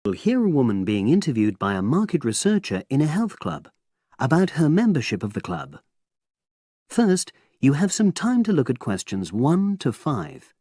You'll hear a woman being interviewed by a market researcher in a health club about her membership of the club. First, you have some time to look at questions 1 to 5.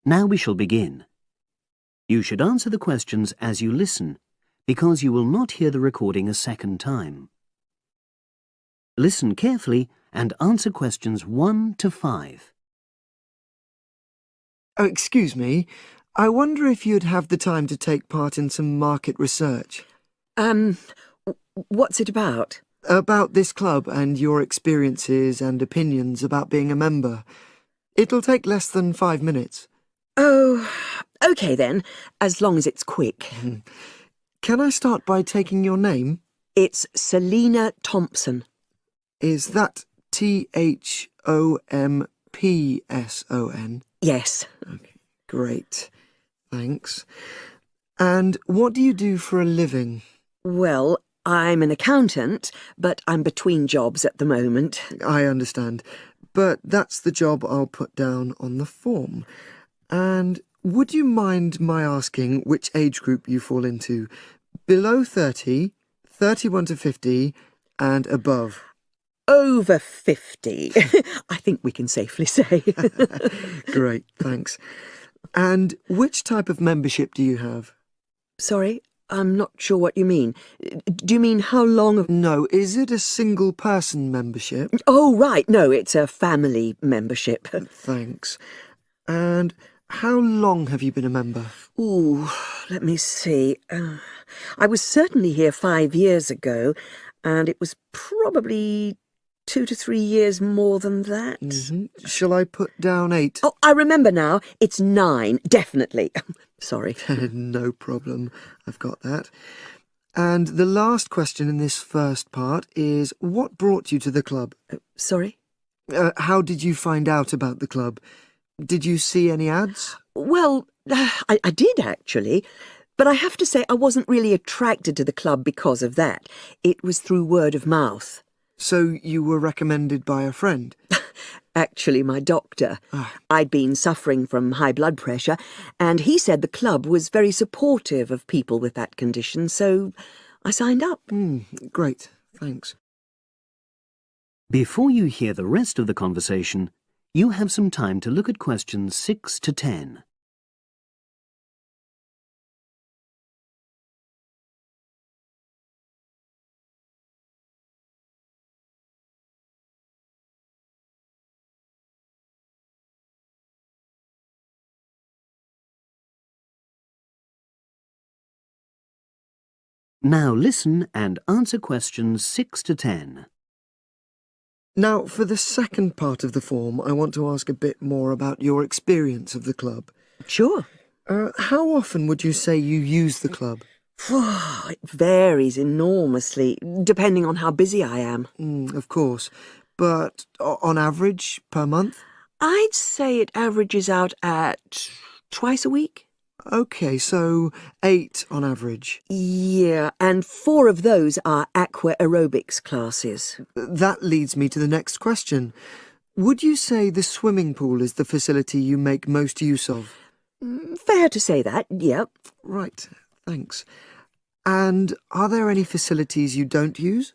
Now we shall begin. You should answer the questions as you listen, because you will not hear the recording a second time. Listen carefully and answer questions 1 to 5. Oh, excuse me. I wonder if you'd have the time to take part in some market research. What's it about? About this club and your experiences and opinions about being a member. It'll take less than 5 minutes. Oh, OK then, as long as it's quick. Can I start by taking your name? It's Selina Thompson. Is that Thompson? Yes. Okay, great. Thanks. And what do you do for a living? Well, I'm an accountant, but I'm between jobs at the moment. I understand. But that's the job I'll put down on the form. And would you mind my asking which age group you fall into? Below 30, 31 to 50, and above? Over 50, I think we can safely say. Great, thanks. And which type of membership do you have? Sorry, I'm not sure what you mean. Do you mean how long? No, is it a single-person membership? Oh, right, no, it's a family membership. Thanks. And how long have you been a member? Ooh, let me see. I was certainly here 5 years ago, and it was probably 2 to 3 years more than that. Shall I put down 8? Oh, I remember now. It's 9, definitely. Sorry. No problem. I've got that. And the last question in this first part is, what brought you to the club? Sorry? How did you find out about the club? Did you see any ads? Well, I did actually, but I have to say I wasn't really attracted to the club because of that. It was through word of mouth. So you were recommended by a friend? Actually, my doctor. I'd been suffering from high blood pressure, and he said the club was very supportive of people with that condition, so I signed up. Great, thanks. Before you hear the rest of the conversation, you have some time to look at questions 6 to 10. Now listen and answer questions 6 to 10. Now, for the second part of the form, I want to ask a bit more about your experience of the club. Sure. How often would you say you use the club? It varies enormously, depending on how busy I am. Of course. But on average, per month? I'd say it averages out at twice a week. OK, so 8 on average. Yeah, and 4 of those are aqua aerobics classes. That leads me to the next question. Would you say the swimming pool is the facility you make most use of? Fair to say that, yep. Right, thanks. And are there any facilities you don't use?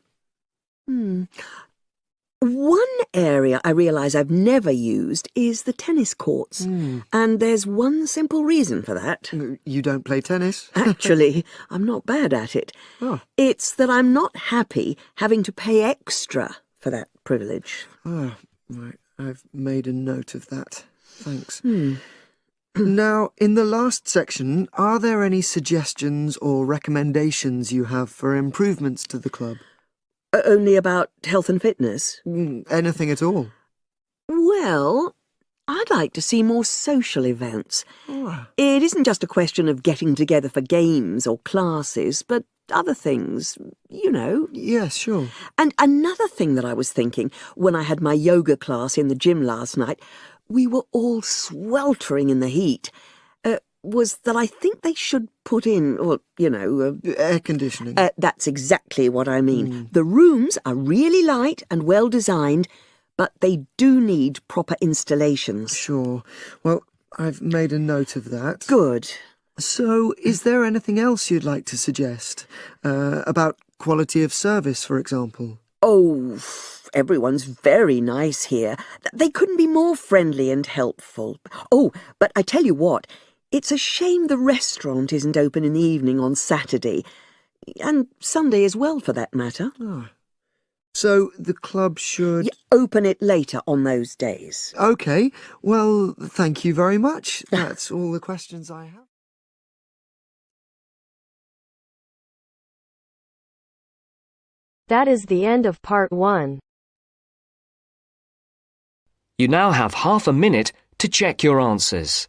One area I realise I've never used is the tennis courts. And there's one simple reason for that. You don't play tennis? Actually, I'm not bad at it. Oh. It's that I'm not happy having to pay extra for that privilege. Oh, right. I've made a note of that. Thanks. Now, in the last section, are there any suggestions or recommendations you have for improvements to the club? Only about health and fitness? Anything at all? Well, I'd like to see more social events. It isn't just a question of getting together for games or classes, but other things, you know. Yes, sure. And another thing that I was thinking when I had my yoga class in the gym last night, we were all sweltering in the heat, was that I think they should put in, well, you know... Air conditioning. That's exactly what I mean. The rooms are really light and well designed, but they do need proper installations. Sure. Well, I've made a note of that. Good. So, is there anything else you'd like to suggest? About quality of service, for example? Oh, everyone's very nice here. They couldn't be more friendly and helpful. Oh, but I tell you what, it's a shame the restaurant isn't open in the evening on Saturday, and Sunday as well, for that matter. Oh. So, the club should... Open it later on those days. OK. Well, thank you very much. That's all the questions I have. That is the end of part 1. You now have half a minute to check your answers.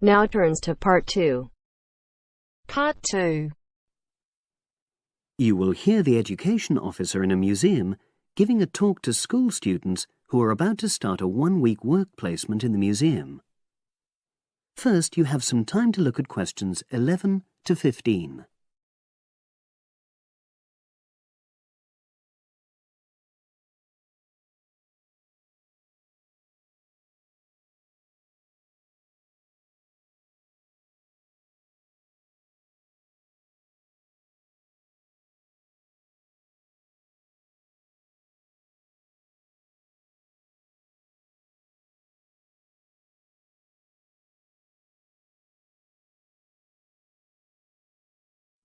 Now turns to part 2. Part 2. You will hear the education officer in a museum giving a talk to school students who are about to start a one-week work placement in the museum. First, you have some time to look at questions 11 to 15.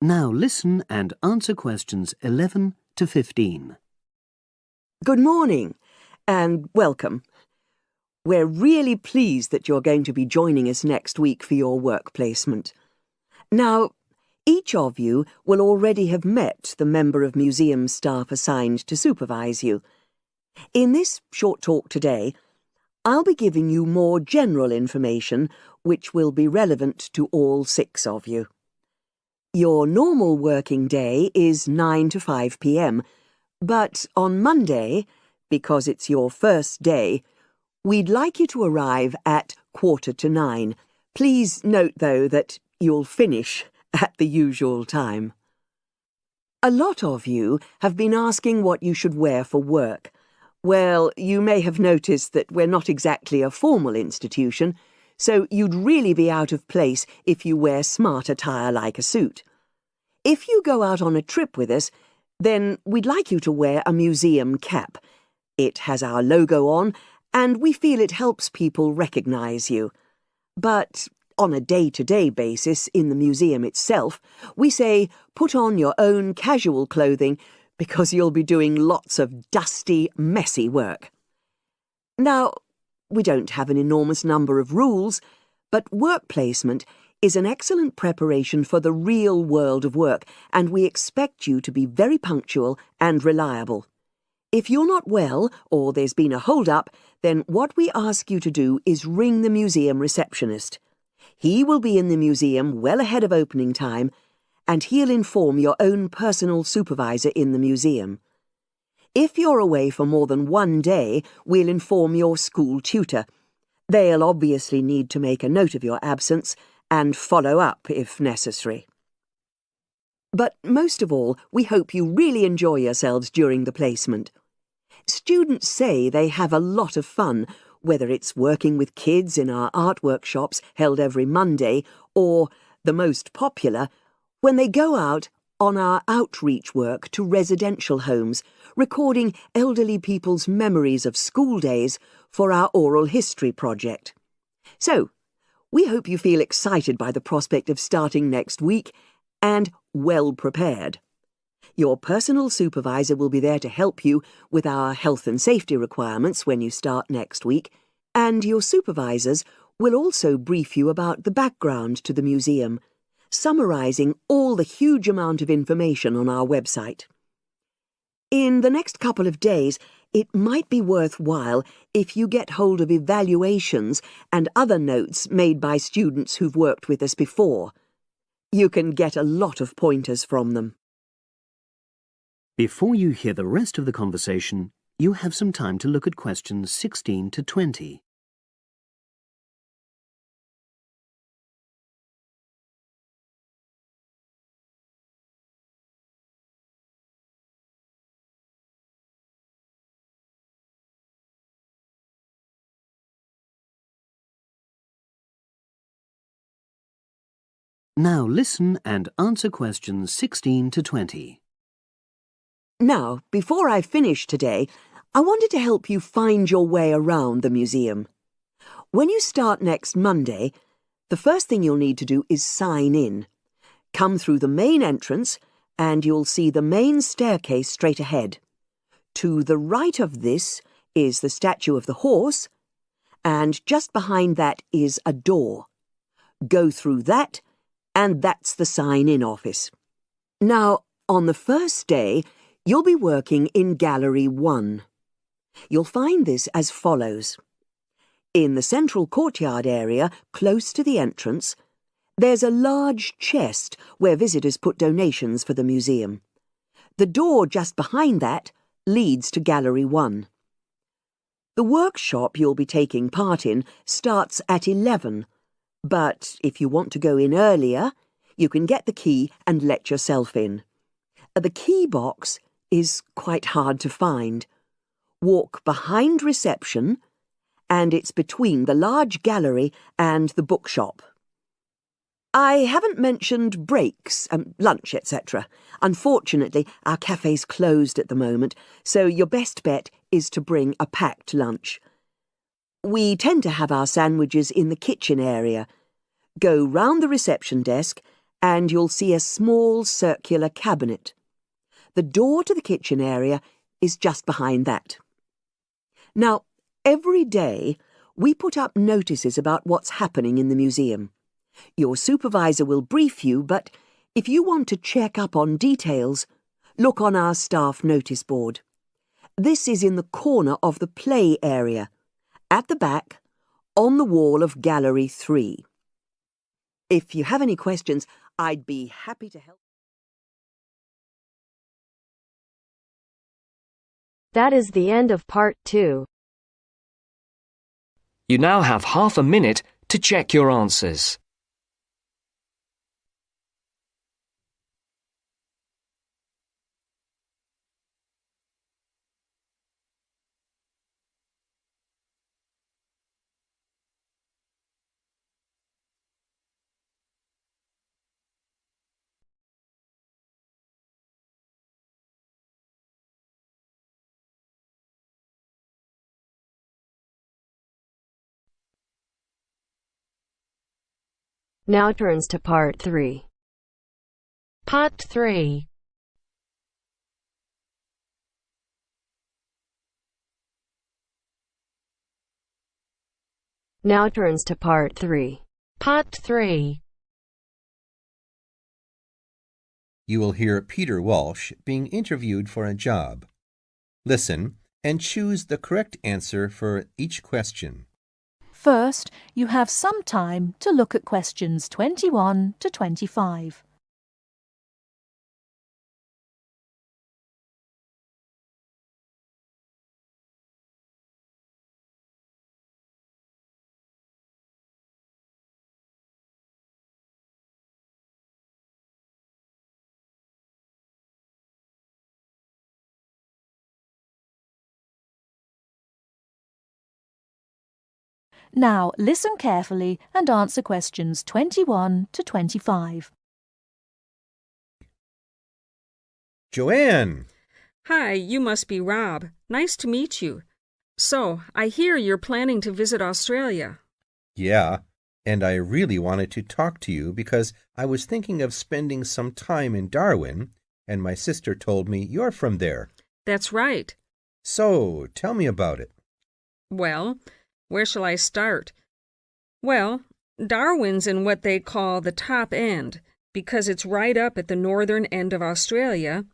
Now listen and answer questions 11 to 15. Good morning, and welcome. We're really pleased that you're going to be joining us next week for your work placement. Now, each of you will already have met the member of museum staff assigned to supervise you. In this short talk today, I'll be giving you more general information which will be relevant to all 6 of you. Your normal working day is 9 to 5 p.m, but on Monday, because it's your first day, we'd like you to arrive at 8:45. Please note, though, that you'll finish at the usual time. A lot of you have been asking what you should wear for work. Well, you may have noticed that we're not exactly a formal institution, so you'd really be out of place if you wear smart attire like a suit. If you go out on a trip with us, then we'd like you to wear a museum cap. It has our logo on, and we feel it helps people recognise you. But on a day-to-day basis in the museum itself, we say put on your own casual clothing because you'll be doing lots of dusty, messy work. Now, we don't have an enormous number of rules, but work placement is an excellent preparation for the real world of work, and we expect you to be very punctual and reliable. If you're not well, or there's been a hold-up, then what we ask you to do is ring the museum receptionist. He will be in the museum well ahead of opening time, and he'll inform your own personal supervisor in the museum. If you're away for more than one day, we'll inform your school tutor. They'll obviously need to make a note of your absence and follow up if necessary. But most of all, we hope you really enjoy yourselves during the placement. Students say they have a lot of fun, whether it's working with kids in our art workshops held every Monday, or, the most popular, when they go out on our outreach work to residential homes, recording elderly people's memories of school days for our oral history project. So, We hope you feel excited by the prospect of starting next week and well prepared. Your personal supervisor will be there to help you with our health and safety requirements when you start next week, and your supervisors will also brief you about the background to the museum, summarising all the huge amount of information on our website. In the next couple of days, it might be worthwhile if you get hold of evaluations and other notes made by students who've worked with us before. You can get a lot of pointers from them. Before you hear the rest of the conversation, you have some time to look at questions 16 to 20. Now listen and answer questions 16 to 20. Now, before I finish today, I wanted to help you find your way around the museum. When you start next Monday, the first thing you'll need to do is sign in. Come through the main entrance and you'll see the main staircase straight ahead. To the right of this is the statue of the horse, and just behind that is a door. Go through that, and that's the sign-in office. Now, on the first day, you'll be working in Gallery 1. You'll find this as follows. In the central courtyard area, close to the entrance, there's a large chest where visitors put donations for the museum. The door just behind that leads to Gallery 1. The workshop you'll be taking part in starts at 11, but if you want to go in earlier, you can get the key and let yourself in. The key box is quite hard to find. Walk behind reception, and it's between the large gallery and the bookshop. I haven't mentioned breaks, lunch, etc. Unfortunately, our cafe's closed at the moment, so your best bet is to bring a packed lunch. We tend to have our sandwiches in the kitchen area. Go round the reception desk and you'll see a small circular cabinet. The door to the kitchen area is just behind that. Now, every day we put up notices about what's happening in the museum. Your supervisor will brief you, but if you want to check up on details, look on our staff notice board. This is in the corner of the play area, at the back, on the wall of Gallery 3. If you have any questions, I'd be happy to help. That is the end of part 2. You now have half a minute to check your answers. Now turns to part 3. Part 3. Now turns to part 3. Part 3. You will hear Peter Walsh being interviewed for a job. Listen and choose the correct answer for each question. First, you have some time to look at questions 21 to 25. Now, listen carefully and answer questions 21 to 25. Joanne! Hi, you must be Rob. Nice to meet you. So, I hear you're planning to visit Australia. Yeah, and I really wanted to talk to you because I was thinking of spending some time in Darwin, and my sister told me you're from there. That's right. So, tell me about it. Well, where shall I start? Well, Darwin's in what they call the top end, because it's right up at the northern end of Australia,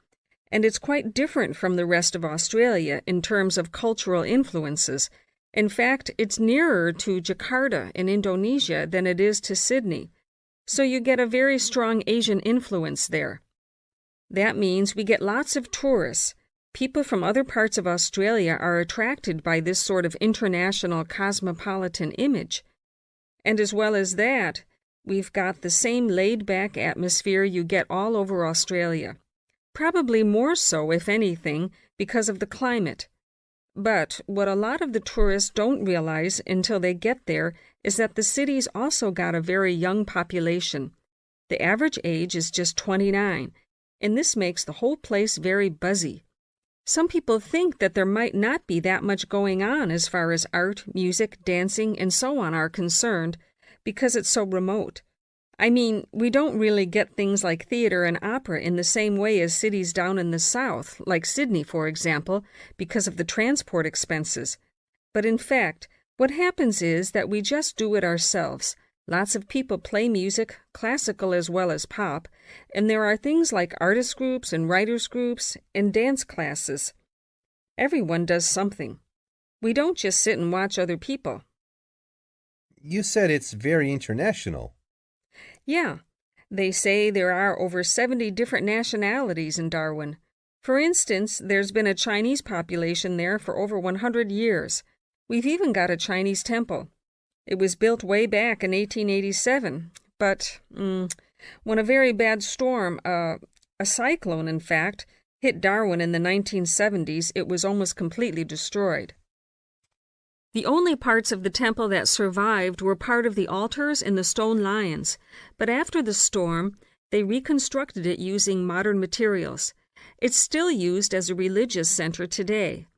and it's quite different from the rest of Australia in terms of cultural influences. In fact, it's nearer to Jakarta in Indonesia than it is to Sydney, so you get a very strong Asian influence there. That means we get lots of tourists. People from other parts of Australia are attracted by this sort of international cosmopolitan image. And as well as that, we've got the same laid-back atmosphere you get all over Australia. Probably more so, if anything, because of the climate. But what a lot of the tourists don't realize until they get there is that the city's also got a very young population. The average age is just 29, and this makes the whole place very buzzy. Some people think that there might not be that much going on as far as art, music, dancing, and so on are concerned, because it's so remote. I mean, we don't really get things like theater and opera in the same way as cities down in the south, like Sydney, for example, because of the transport expenses. But in fact, what happens is that we just do it ourselves. Lots of people play music, classical as well as pop, and there are things like artist groups and writers groups and dance classes. Everyone does something. We don't just sit and watch other people. You said it's very international. Yeah, they say there are over 70 different nationalities in Darwin. For instance, there's been a Chinese population there for over 100 years. We've even got a Chinese temple. It was built way back in 1887, but when a very bad storm, a cyclone in fact, hit Darwin in the 1970s, it was almost completely destroyed. The only parts of the temple that survived were part of the altars and the stone lions, but after the storm, they reconstructed it using modern materials. It's still used as a religious center today,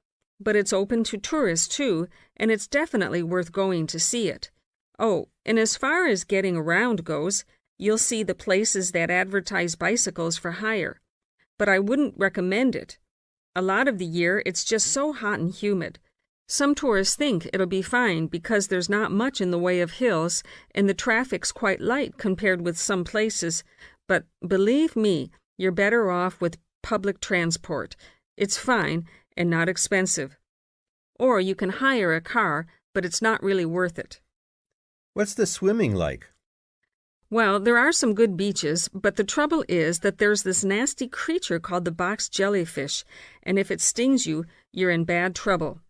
but it's open to tourists too, and it's definitely worth going to see it. Oh, and as far as getting around goes, you'll see the places that advertise bicycles for hire, but I wouldn't recommend it. A lot of the year, it's just so hot and humid. Some tourists think it'll be fine because there's not much in the way of hills and the traffic's quite light compared with some places, but believe me, you're better off with public transport. It's fine and not expensive. Or you can hire a car, but it's not really worth it. What's the swimming like? Well, there are some good beaches, but the trouble is that there's this nasty creature called the box jellyfish, and if it stings you, you're in bad trouble.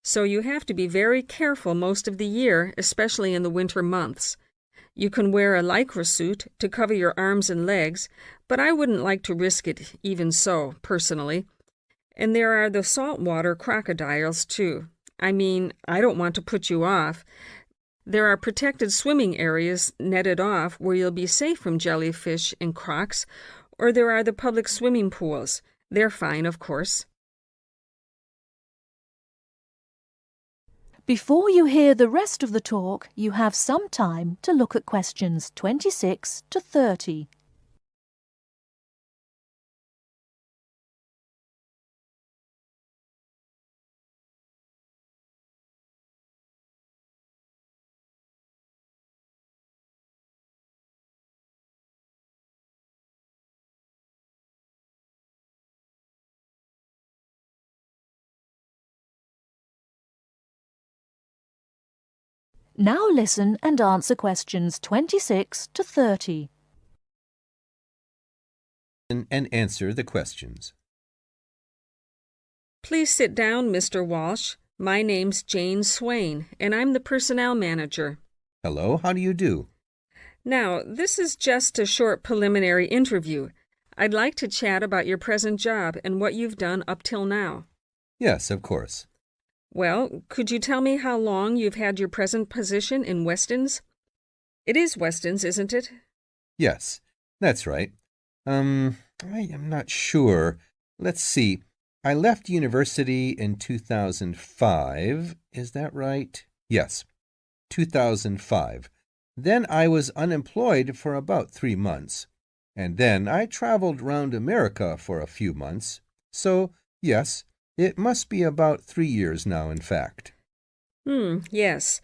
So you have to be very careful most of the year, especially in the winter months. You can wear a lycra suit to cover your arms and legs, but I wouldn't like to risk it even so, personally. And there are the saltwater crocodiles, too. I mean, I don't want to put you off. There are protected swimming areas netted off where you'll be safe from jellyfish and crocs, or there are the public swimming pools. They're fine, of course. Before you hear the rest of the talk, you have some time to look at questions 26 to 30. Now listen and answer questions 26 to 30. And answer the questions. Please sit down, Mr. Walsh. My name's Jane Swain, and I'm the personnel manager. Hello, how do you do? Now, this is just a short preliminary interview. I'd like to chat about your present job and what you've done up till now. Yes, of course. Well, could you tell me how long you've had your present position in Weston's? It is Weston's, isn't it? Yes, that's right. I am not sure. Let's see. I left university in 2005. Is that right? Yes, 2005. Then I was unemployed for about 3 months. And then I traveled round America for a few months. So, yes, it must be about 3 years now, in fact. Yes.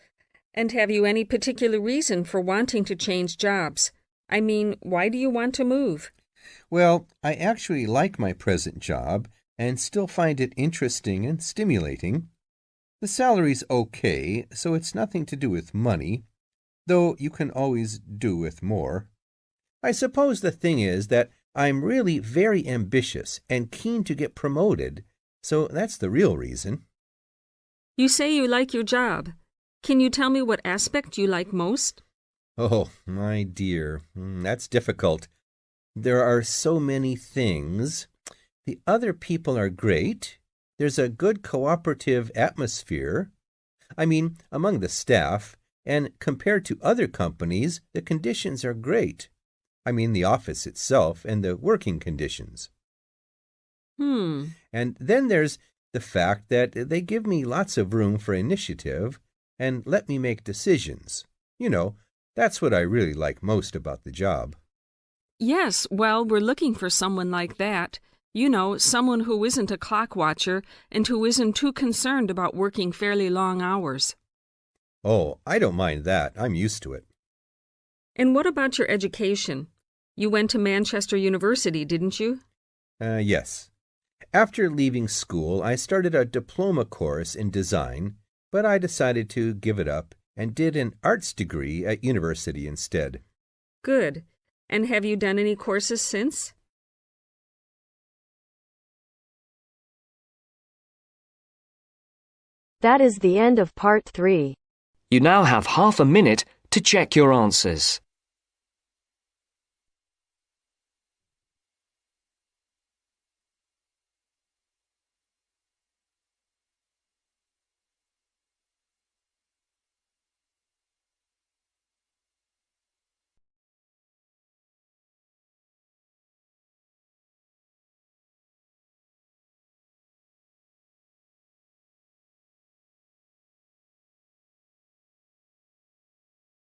And have you any particular reason for wanting to change jobs? I mean, why do you want to move? Well, I actually like my present job and still find it interesting and stimulating. The salary's okay, so it's nothing to do with money, though you can always do with more. I suppose the thing is that I'm really very ambitious and keen to get promoted, so that's the real reason. You say you like your job. Can you tell me what aspect you like most? Oh, my dear, that's difficult. There are so many things. The other people are great. There's a good cooperative atmosphere. I mean, among the staff, and compared to other companies, the conditions are great. I mean, the office itself and the working conditions. And then there's the fact that they give me lots of room for initiative and let me make decisions. You know, that's what I really like most about the job. Yes, well, we're looking for someone like that. You know, someone who isn't a clock watcher and who isn't too concerned about working fairly long hours. Oh, I don't mind that. I'm used to it. And what about your education? You went to Manchester University, didn't you? Yes. After leaving school, I started a diploma course in design, but I decided to give it up and did an arts degree at university instead. Good. And have you done any courses since? That is the end of part 3. You now have half a minute to check your answers.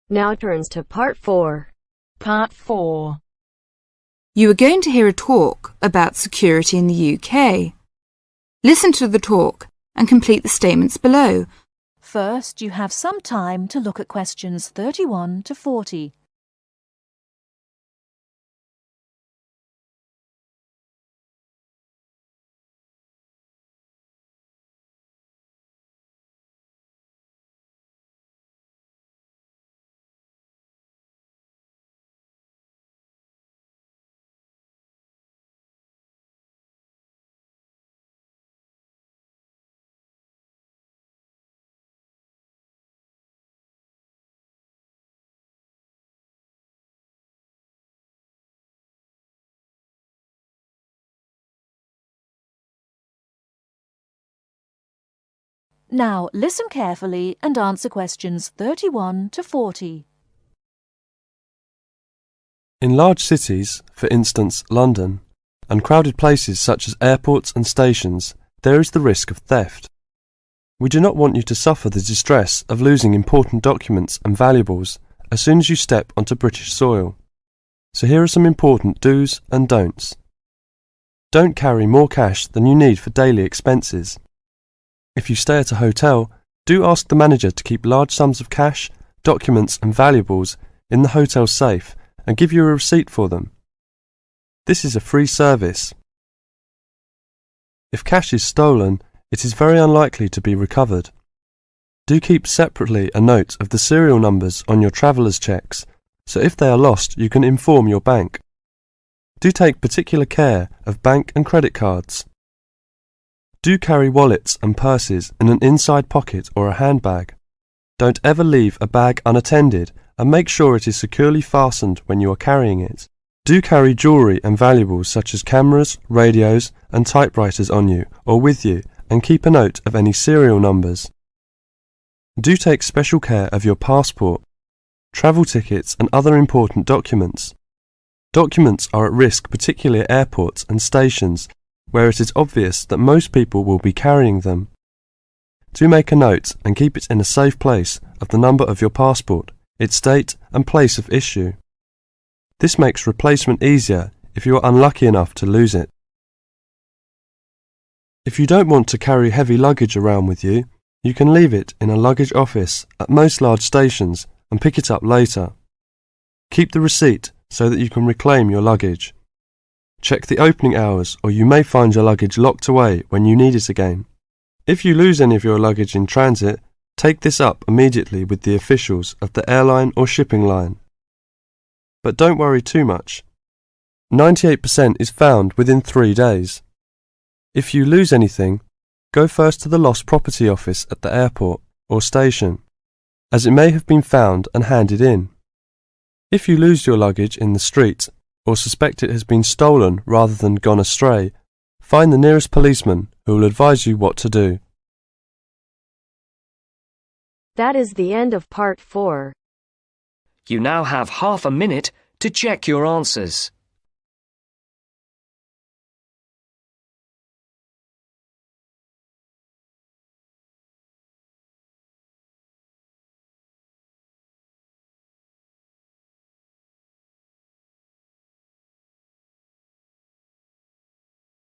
Now turns to part 4. Part 4. You are going to hear a talk about security in the UK. Listen to the talk and complete the statements below. First, you have some time to look at questions 31 to 40. Now listen carefully and answer questions 31 to 40. In large cities, for instance London, and crowded places such as airports and stations, there is the risk of theft. We do not want you to suffer the distress of losing important documents and valuables as soon as you step onto British soil. So here are some important do's and don'ts. Don't carry more cash than you need for daily expenses. If you stay at a hotel, do ask the manager to keep large sums of cash, documents and valuables in the hotel safe and give you a receipt for them. This is a free service. If cash is stolen, it is very unlikely to be recovered. Do keep separately a note of the serial numbers on your traveller's checks, so if they are lost you can inform your bank. Do take particular care of bank and credit cards. Do carry wallets and purses in an inside pocket or a handbag. Don't ever leave a bag unattended and make sure it is securely fastened when you are carrying it. Do carry jewellery and valuables such as cameras, radios and typewriters on you or with you and keep a note of any serial numbers. Do take special care of your passport, travel tickets and other important documents. Documents are at risk particularly at airports and stations where it is obvious that most people will be carrying them. Do make a note and keep it in a safe place of the number of your passport its date and place of issue. This makes replacement easier if you are unlucky enough to lose it. If you don't want to carry heavy luggage around with you, you can leave it in a luggage office at most large stations and pick it up later. Keep the receipt so that you can reclaim your luggage. Check the opening hours, or you may find your luggage locked away when you need it again. If you lose any of your luggage in transit, take this up immediately with the officials of the airline or shipping line. But don't worry too much. 98% is found within 3 days. If you lose anything, go first to the lost property office at the airport or station, as it may have been found and handed in. If you lose your luggage in the street or suspect it has been stolen rather than gone astray, find the nearest policeman who will advise you what to do. That is the end of part 4. You now have half a minute to check your answers.